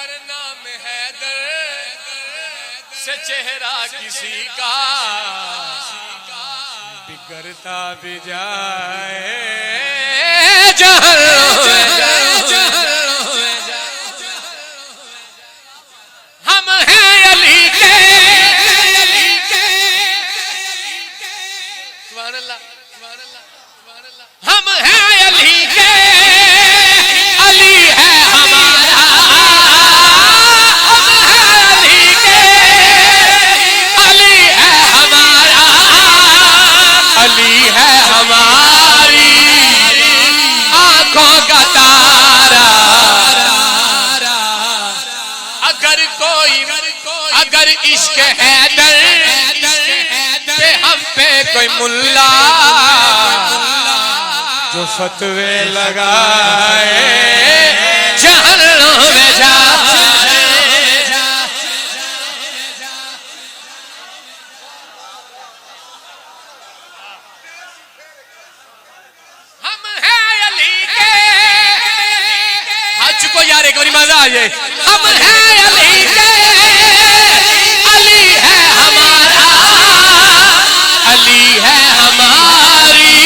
اگر نام حیدر سے چہرہ کسی کا بگڑتا بھی جائے ہم ہیں علی کے سبحان اللہ ہم ہیں علی کے علی ہے ہمارا ہم ہیں علی کے علی ہے ہمارا علی ہے ہماری آنکھوں کا تارا اگر عشق حیدر پہ ہم پہ کوئی ملا جو فتوے لگائے جہنم میں جائے ہم ہیں علی کے حج کو یار ایک باری مزہ آ جائے ہم ہیں علی کے علی ہے ہمارا علی ہے ہماری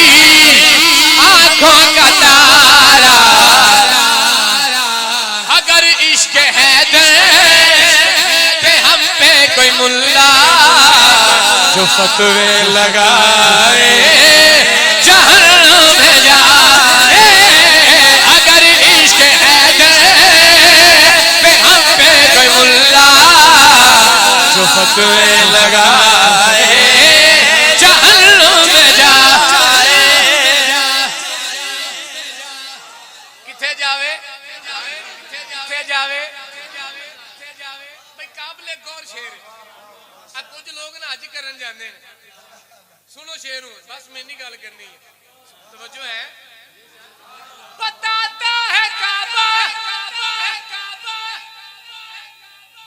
آنکھوں کا تارا اگر عشق حیدر پہ ہم پہ کوئی ملا جو فتوے لگائے جہنم میں جائے اگر عشق حیدر پہ ہم پہ کوئی ملا جو فتوے لگائے جہنم میں جائے کتھے جاوے کتھے جاوے بھئی قابل غور شیر اب کچھ لوگ نا حج کرن جاندے ہیں سنو شیروں بس میں نہیں گل کرنی ہے توجہ ہے بتاتا ہے کعبہ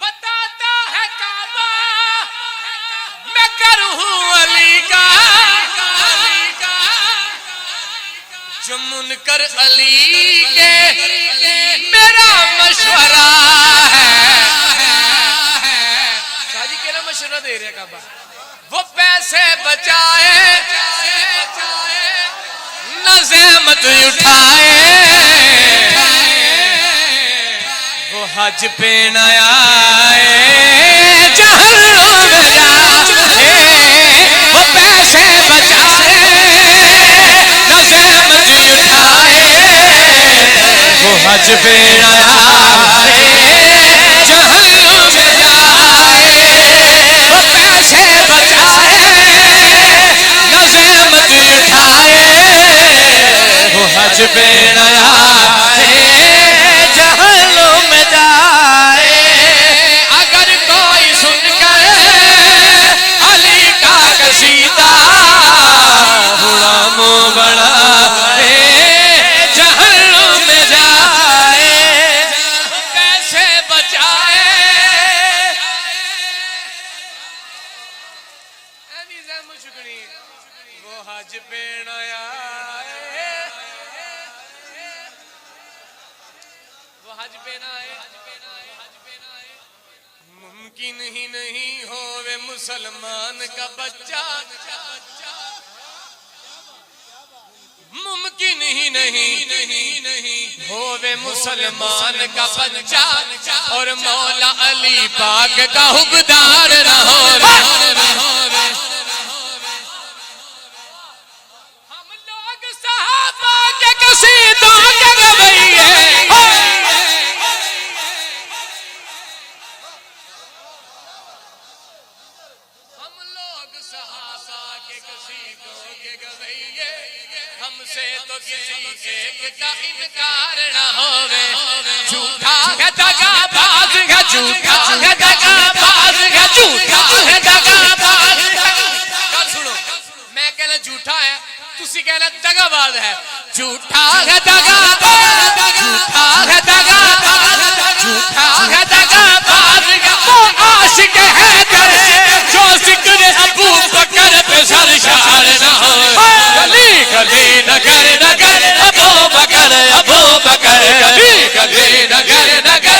بتاتا ہے کعبہ میں کروں علی کا جو منکر علی کے میرا مشورہ ہے شاہجی کہنا مشورہ دے رہے کعبہ وہ پیسے بچائے نہ زحمت اٹھائے وہ حج پہ نہ آئے جہنم میں جائے وہ پیسے بچائے نہ زحمت اٹھائے وہ حج پہ نہ آئے جہنم میں جائے وہ پیسے بچائے نہ زحمت اٹھائے وہ حج پہ نہ آئے جہنم میں جائے اگر کوئی سن کر علی کا قصیدہ غلام بڑھائے جہنم میں جائے پیسے بچائے وہ حج پہ نہ آئے وہ حج پہ نہ آئے ممکن ہی نہیں ہووے مسلمان کا بچہ ممکن ہی نہیں ہووے مسلمان کا بچہ اور مولا علی پاک کا حقدار نہ ہووے ہم لوگ صحابہ کے قصیدوں کے گویے ہم لوگ صحابہ کے قصیدوں کے گویے ہم سے تو کسی ایک کا انکار نہ ہووے جھوٹا ہے دغا باز ہے جھوٹا ہے دغا باز ہے جھوٹا ہے دغا باز کل سنو میں کہنا جھوٹا ہے تسی کہنا دغا باز ہے جھوٹا ہے دغا باز جھوٹا ہے دغا باز جھوٹا ہے دغا باز وہ عاشق ہے کرے جو ذکر ابو بکر پہ سرشار نہ ہو گلی گلی نگر نگر ابو بکر گلی گلی نگر نگر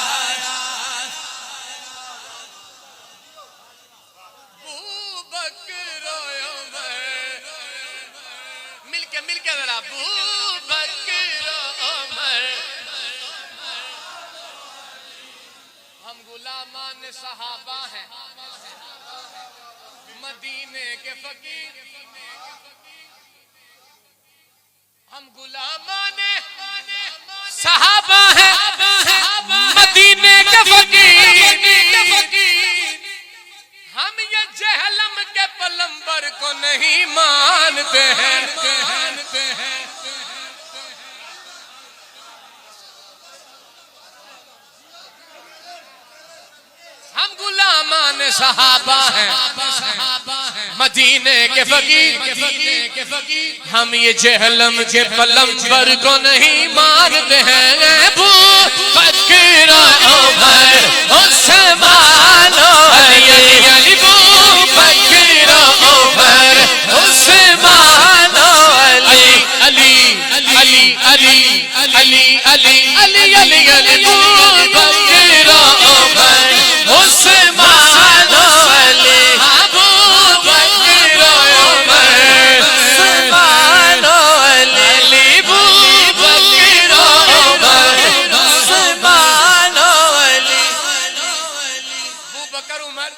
ہم غلامان صحابہ ہیں مدینے کے فقیر، ہم غلامان صحابہ ہیں مدینے کے فقیر، ہم یہ جہلم کے پلمبر کو نہیں مانتے ہیں، ہم غلامان صحابہ ہیں مدینے کے فقیر، ہم یہ جہلم کے پلمبر کو نہیں مانتے ہیں، ابو بکر عمر عثمان علی، ابو بکر عمر عثمان علی، علی علی علی علی علی علی علی علی، ابو بکر عمر عثمان علی، ابو بکر عمر عثمان علی، ابو بکر عمر عثمان علی، ابو بکر عمر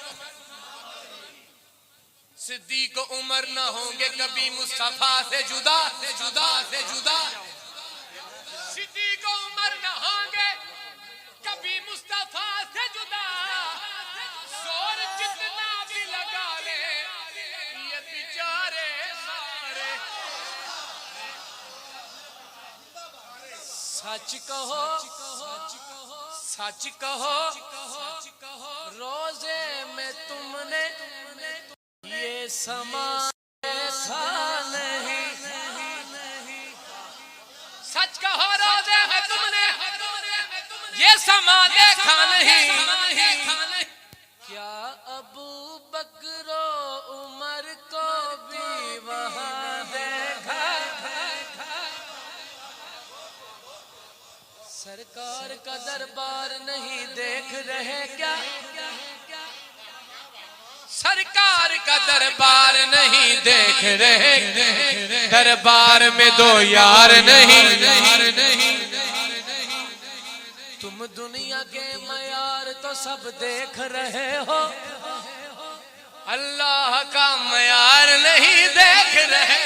صدیق و عمر نہ ہوں گے کبھی مصطفیٰ سے جدا، صدیق و عمر نہ ہوں گے کبھی مصطفیٰ سے جدا، زور جتنا بھی لگا لے یہ بیچارے سارے، سچ کہو سچ کہو روزے میں تم نے یہ سما دیکھا نہیں، سچ کہو روزے میں تم نے یہ سما دیکھا نہیں، کیا ابو بکر و عمر کو بھی وہاں دیکھا، سرکار کا دربار نہیں دیکھ رہے کیا، سرکار کا دربار نہیں دیکھ رہے، دربار میں دو یار نہیں، تم دنیا کے معیار تو سب دیکھ رہے ہو، اللہ کا معیار نہیں دیکھ رہے،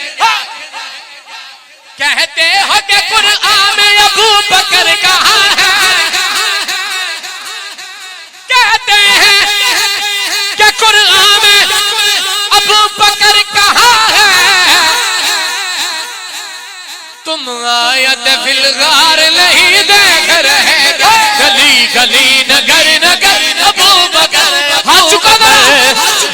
کہتے ہو کہ قرآن میں ابو بکر کہاں ہے، کہتے ہیں کہ قرآن میں ابو بکر کہاں ہے، تم آیت فی الغار نہیں دیکھ رہے، گلی گلی نگر نگر ابو بکر، ہاتھ چکا دے،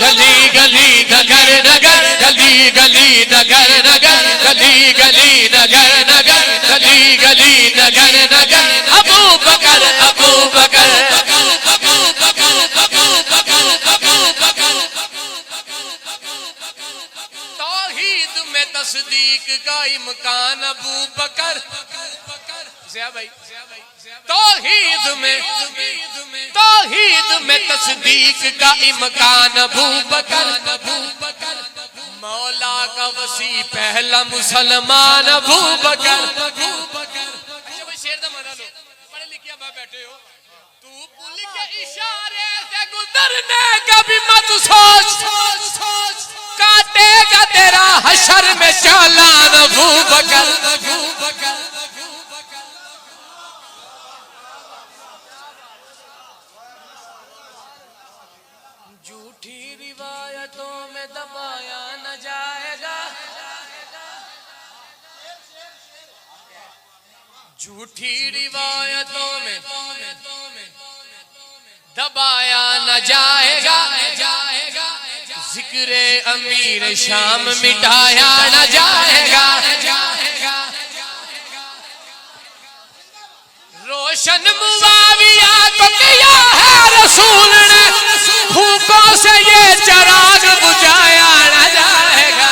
گلی گلی نگر نگر، گلی گلی نگر نگر، گلی گلی نگر نگر، گلی گلی نگر نگر، ابو بکر ابو بکر توحید میں تصدیق کا امکان ابو بکر، توحید میں تصدیق کا امکان ابو بکر، مولا کا وسیع پہلا مسلمان ابو بکر، اچھا بھائی شیر دا مانا لو، پڑھے لکھیا بیٹھے ہو، تو پل کے اشارے سے گزرنے کا بھی مت سوچ، کاٹے گا تیرا حشر میں چالان ابو بکر، جھوٹی روایتوں میں دبایا نہ جائے گا، جھوٹی روایتوں میں دبایا نہ جائے گا، ذکر امیر شام مٹایا نہ جائے گا، روشن معاویہ کو کیا ہے رسول نے، بھوکوں سے یہ چراغ بجھایا نہ جائے گا،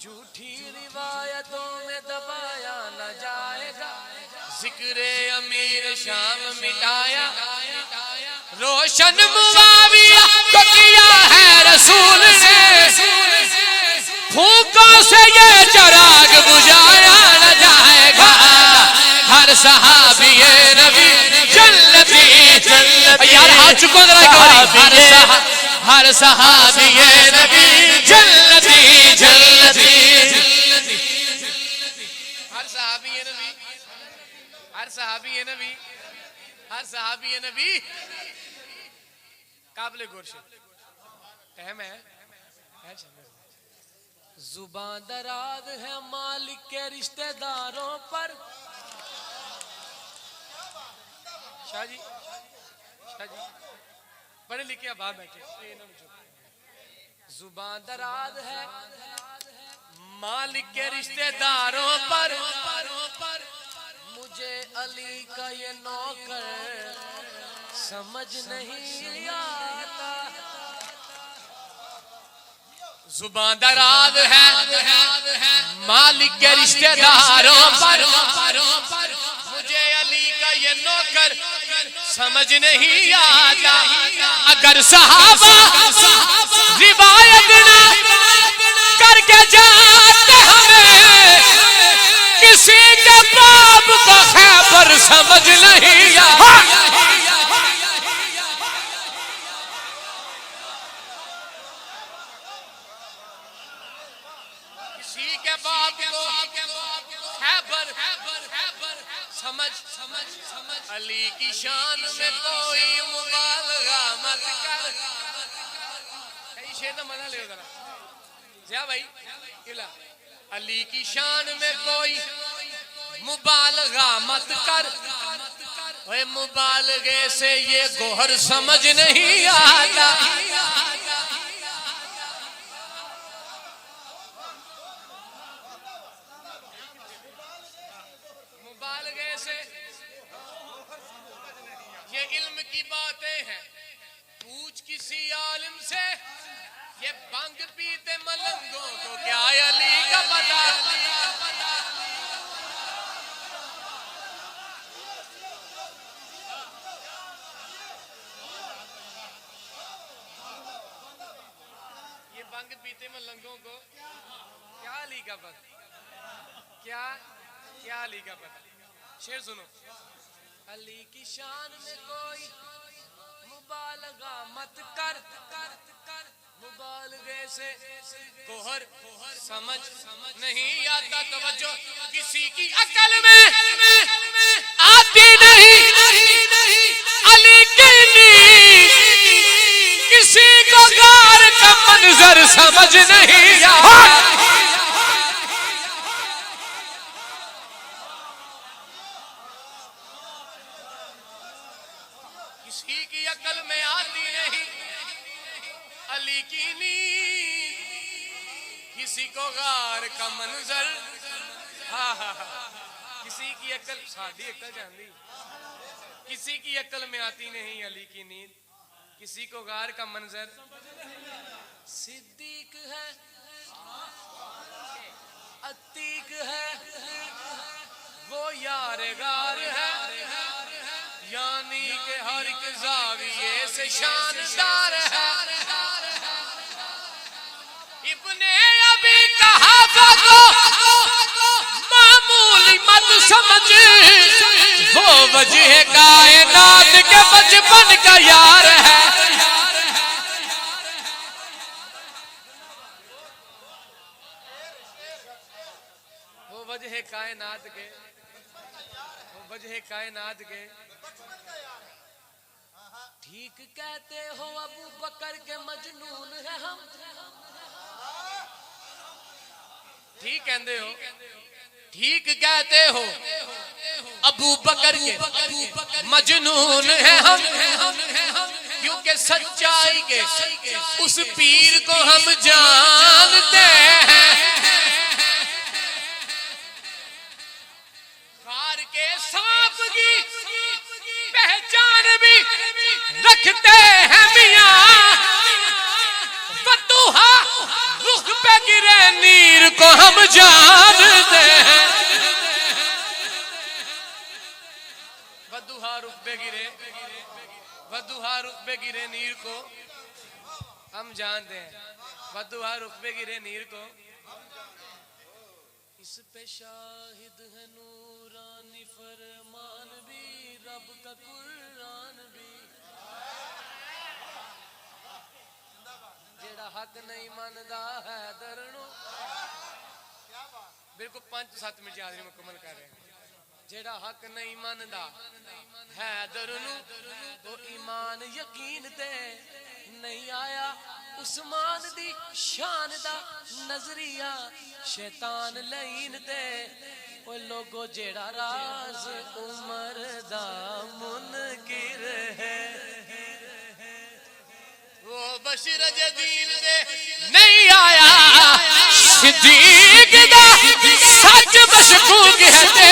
جھوٹی روایتوں میں دبایا نہ جائے گا، ذکر امیر شام مٹایا، روشن معاویہ کو کیا ہے رسول نے، بھوکوں سے یہ چراغ بجھایا نہ جائے گا، ہر صحابی نبی جلتی جلتی، ہر صحابی نبی، ہر صحابی نبی، ہر صحابی نبی قابل گورش ٹائم ہے۔ زبان دراز ہے مالک کے رشتہ داروں پر، شاہ جی پڑھے لکھے اب آپ بیٹھے، زبان دراز ہے مالک کے رشتہ داروں پر، مجھے علی کا یہ نوکر سمجھ نہیں آتا۔ زبان دراز ہے مالک کے رشتہ داروں پر، مجھے علی کا یہ نوکر سمجھ نہیں آتا۔ اگر صحابہ روایت نہ کر کے جاتے ہمیں، کسی کے باب کو خیبر سمجھ نہیں آتا۔ کسی کے باب کو خیبر سمجھ، علی کی شان میں کوئی مبالغہ مت کر۔ کئی شیر نہ مزہ لے ذرا زیا بھائی، علی کی شان میں کوئی مبالغہ مت کر، اے مبالغے سے یہ گوہر سمجھ نہیں آتا۔ مبالغے سے یہ علم کی باتیں ہیں، پوچھ کسی عالم سے، یہ بھنگ پیتے ملنگوں کو کیا علی کا پتہ۔ یہ بھنگ پیتے ملنگوں کو کیا علی کا پتہ، کیا علی کا پتہ۔ شعر سنو، علی کی شان میں کوئی مبالغہ مت کر، مبالغے سے گوہر سمجھ نہیں آتا۔ توجہ، کسی کی عقل میں آتی نہیں علی کی نیند، کسی کو غار کا منظر سمجھ نہیں آتا۔ کسی کی عقل میں آتی نہیں علی کی نیند، کسی کو غار کا منظر، کسی کی عقل سادی عقل جاندی، کسی کی عقل میں آتی نہیں علی کی نیند، کسی کو غار کا منظر۔ صدیق ہے، عتیق ہے، وہ یار غار ہے، یعنی کہ ہر ایک زاویے سے شاندار ہے۔ ابن ابی قحافہ کو معمولی مت سمجھ، وہ وجہ کائنات کے بچپن کا یار ہے۔ وہ وجہ کائنات کے، وہ وجہ کائنات کے، ٹھیک کہتے ہو ابو بکر کے مجنون ہے ہم، ٹھیک کہتے ہو، ٹھیک کہتے ہو ابو بکر کے مجنون ہے ہم، کیونکہ سچائی کے اس پیر کو ہم جانتے ہیں۔ غار کے سانپ کی پہچان بھی رکھتے ہیں میاں، فتوحا رخ پہ گرے نیر کو ہم جانتے ہیں۔ فتوحا رخ پہ گرے، فتوحا رخ پہ گرے نیر کو ہم جانتے ہیں، فتوحا رخ پہ گرے نیر کو۔ اس پہ شاہد ہے نورانی فرمان بھی، رب کا قرآن بھی۔ جیڑا حق نہیں مندا حیدر نو بالکل 5-7 منٹ حاضری مکمل کر رہے ہیں جیڑا حق نہیں مندا حیدر نو وہ ایمان یقین تے نہیں آیا عثمان دی شان دا نظریہ شیطان لین تے وہ لوگو جیڑا راز عمر دا منکر ہے وہ بشیر جدین دے نہیں آیا صدیق دا سچ مشکوک ہے تے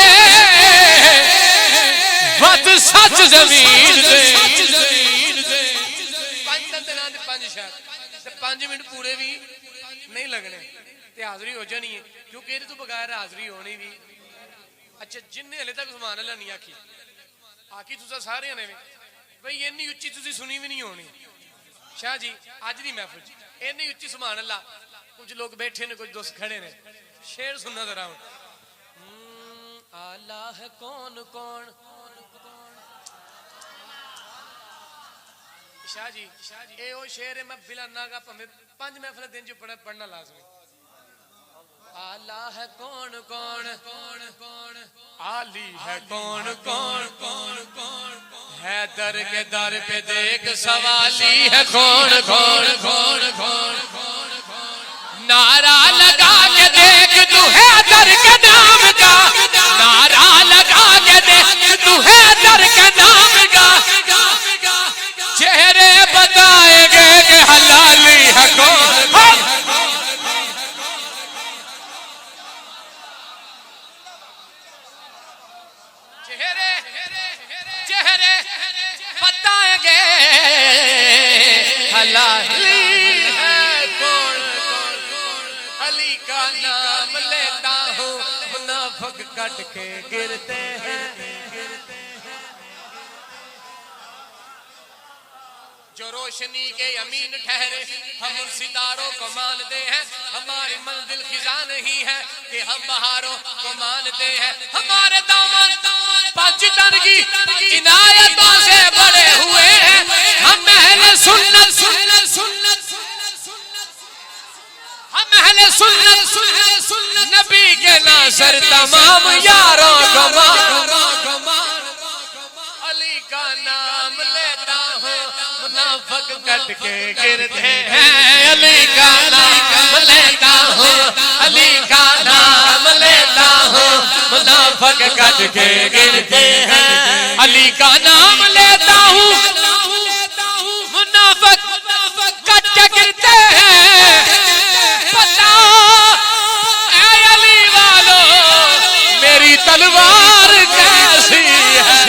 وقت سچ زمین دے 5 منٹ پورے بھی نہیں لگنے تے حاضری ہو جانی ہے کیونکہ یہ تو بغیر حاضری ہونی بھی اچھا جن نے ہلے تک سبحان اللہ نہیں آکی تسا سارے نے بھئی اینی اچھی تسی سنی بھی نہیں ہونی شاہ جی آج دی محفل جی اینی اچھی سبحان اللہ کچھ لوگ بیٹھے نے کچھ دوست کھڑے نے شعر سننا ذرا آلہ ہے کون کون شاہ جی اے او شعر ہے میں بلا ناگا پہمیں 5 محفل دن جو پڑھنا لازمی آلہ ہے کون کون آلی ہے کون کون حیدر کے در پہ دیکھ سوالی ہے کون کون نعرہ لگا کے دیکھ تو حیدر کے نام کا نعرہ لگا کے دیکھ تو حیدر کے نام کا چہرے بتائیں گے کہ حلالی ہے کون چہرے بتائیں گے حلالی ہے کون علی کا نام لیتا ہوں منافق کٹ کے گرتے ہیں جو روشنی کے امین ٹھہرے ہم ان ستاروں کو مانتے ہیں ہماری منزل خزاں نہیں ہے کہ ہم بہاروں کو مانتے ہیں ہمارے دامن پانچ تن کی عنایتوں سے بڑے ہوئے ہیں ہم اہل سنت ہم اہل سنت نبی کے ناصر تمام یاروں کو علی کا نام لیتا ہوں منافق کٹ کے گرتے ہیں علی کا نام لیتا ہوں علی کا نام لیتا ہوں منافق کٹ کے گرتے ہیں علی کا نام لیتا ہوں منافق کٹ کے گرتے ہیں پتا اے علی والو میری تلوار کیسی ہے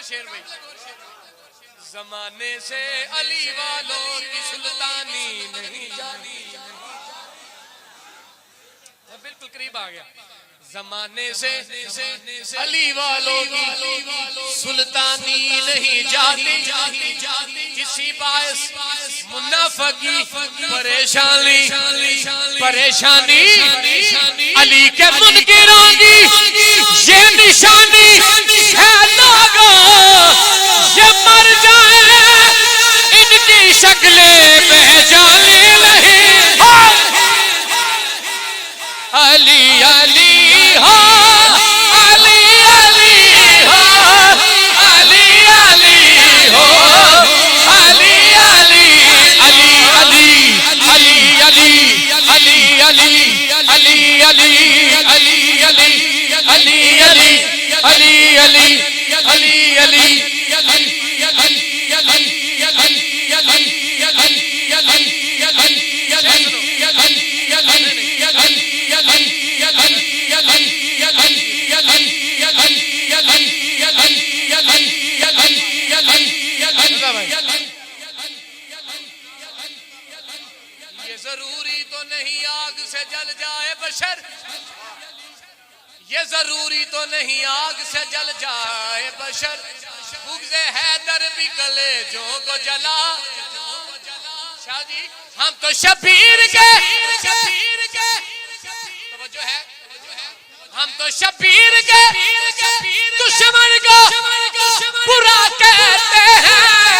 شیر بھائی زمانے سے علی والوں کی سلطانی نہیں جاتی بالکل قریب آ گیا زمانے سے علی والوں کی سلطانی نہیں جاتی کسی باعث منافقی پریشانی علی کے منکروں کی یہ نشانی ہے لوگوں یہ مر جائیں ان کی شکلیں پہچانے نہیں علی علی ہو علی علی ہو علی علی ہو علی علی علی علی علی علی علی علی علی علی علی علی علی یہ ضروری تو نہیں آگ سے جل جائے بشر یہ ضروری تو نہیں آگ سے جل جائے بشر بغض حیدر بھی کلیجوں کو جلا شاہ جی ہم تو شبیر کے توجہ ہے ہم تو شبیر کے دشمن کو برا کہتے ہیں